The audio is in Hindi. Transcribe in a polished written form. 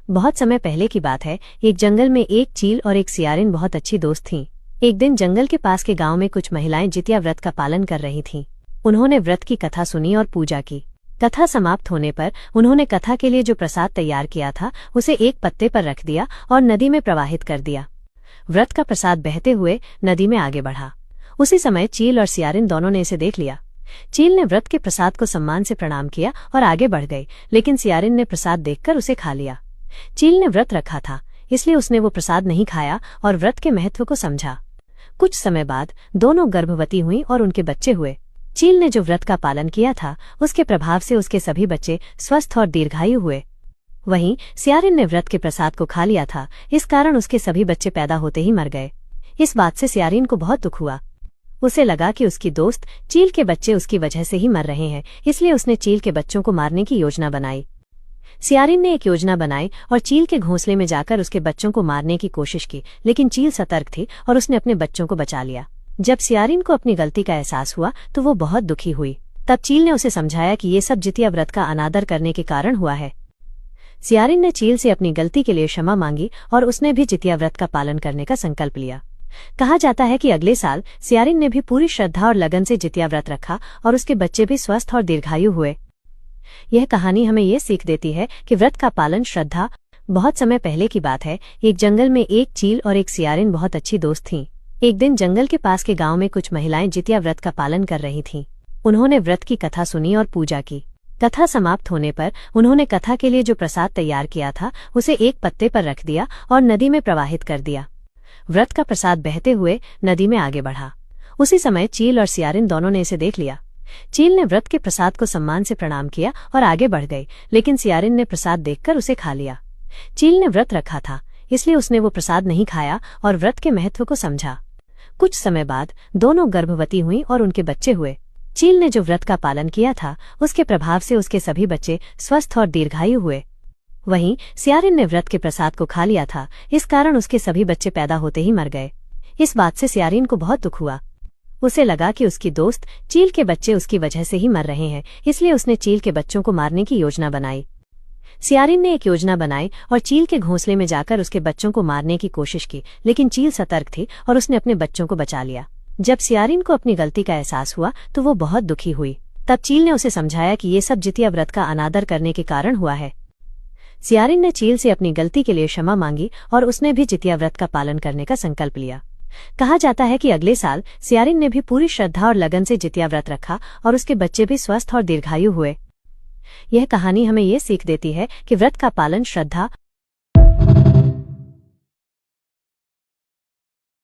बहुत समय पहले की बात है। एक जंगल में एक चील और एक सियारिन बहुत अच्छी दोस्त थीं। एक दिन जंगल के पास के गांव में कुछ महिलाएं जितिया व्रत का पालन कर रही थीं। उन्होंने व्रत की कथा सुनी और पूजा की। कथा समाप्त होने पर उन्होंने कथा के लिए जो प्रसाद तैयार किया था उसे एक पत्ते पर रख दिया और नदी में प्रवाहित कर दिया। व्रत का प्रसाद बहते हुए नदी में आगे बढ़ा। उसी समय चील और सियारिन दोनों ने इसे देख लिया। चील ने व्रत के प्रसाद को सम्मान से प्रणाम किया और आगे बढ़ गई, लेकिन सियारिन ने प्रसाद देखकर उसे खा लिया। चील ने व्रत रखा था, इसलिए उसने वो प्रसाद नहीं खाया और व्रत के महत्व को समझा। कुछ समय बाद दोनों गर्भवती हुईं और उनके बच्चे हुए। चील ने जो व्रत का पालन किया था उसके प्रभाव से उसके सभी बच्चे स्वस्थ और दीर्घायु हुए। वहीं सियारिन ने व्रत के प्रसाद को खा लिया था, इस कारण उसके सभी बच्चे पैदा होते ही मर गए। इस बात से सियारिन को बहुत दुख हुआ। उसे लगा कि उसकी दोस्त चील के बच्चे उसकी वजह से ही मर रहे हैं, इसलिए उसने चील के बच्चों को मारने की योजना बनाई। सियारिन ने एक योजना बनाई और चील के घोंसले में जाकर उसके बच्चों को मारने की कोशिश की, लेकिन चील सतर्क थी और उसने अपने बच्चों को बचा लिया। जब सियारिन को अपनी गलती का एहसास हुआ तो वो बहुत दुखी हुई। तब चील ने उसे समझाया कि ये सब जितिया व्रत का अनादर करने के कारण हुआ है। सियारिन ने चील से अपनी गलती के लिए क्षमा मांगी और उसने भी जितिया व्रत का पालन करने का संकल्प लिया। कहा जाता है कि अगले साल सियारिन ने भी पूरी श्रद्धा और लगन से जितिया व्रत रखा और उसके बच्चे भी स्वस्थ और दीर्घायु हुए। यह कहानी हमें ये सीख देती है कि व्रत का पालन श्रद्धा। बहुत समय पहले की बात है। एक जंगल में एक चील और एक सियारिन बहुत अच्छी दोस्त थीं। एक दिन जंगल के पास के गांव में कुछ महिलाएं जितिया व्रत का पालन कर रही थीं। उन्होंने व्रत की कथा सुनी और पूजा की। कथा समाप्त होने पर उन्होंने कथा के लिए जो प्रसाद तैयार किया था उसे एक पत्ते पर रख दिया और नदी में प्रवाहित कर दिया। व्रत का प्रसाद बहते हुए नदी में आगे बढ़ा। उसी समय चील और सियारिन दोनों ने इसे देख लिया। चील ने व्रत के प्रसाद को सम्मान से प्रणाम किया और आगे बढ़ गई, लेकिन सियारिन ने प्रसाद देखकर उसे खा लिया। चील ने व्रत रखा था, इसलिए उसने वो प्रसाद नहीं खाया और व्रत के महत्व को समझा। कुछ समय बाद दोनों गर्भवती हुईं और उनके बच्चे हुए। चील ने जो व्रत का पालन किया था उसके प्रभाव से उसके सभी बच्चे स्वस्थ और दीर्घायु हुए। वहीं सियारिन ने व्रत के प्रसाद को खा लिया था, इस कारण उसके सभी बच्चे पैदा होते ही मर गए। इस बात से सियारिन को बहुत दुख हुआ। उसे लगा कि उसकी दोस्त चील के बच्चे उसकी वजह से ही मर रहे हैं, इसलिए उसने चील के बच्चों को मारने की योजना बनाई। सियारिन ने एक योजना बनाई और चील के घोंसले में जाकर उसके बच्चों को मारने की कोशिश की, लेकिन चील सतर्क थी और उसने अपने बच्चों को बचा लिया। जब सियारिन को अपनी गलती का एहसास हुआ तो वो बहुत दुखी हुई। तब चील ने उसे समझाया कि ये सब जितिया व्रत का अनादर करने के कारण हुआ है। सियारिन ने चील से अपनी गलती के लिए क्षमा मांगी और उसने भी जितिया व्रत का पालन करने का संकल्प लिया। कहा जाता है कि अगले साल सियारिन ने भी पूरी श्रद्धा और लगन से जितिया व्रत रखा और उसके बच्चे भी स्वस्थ और दीर्घायु हुए। यह कहानी हमें ये सीख देती है कि व्रत का पालन श्रद्धा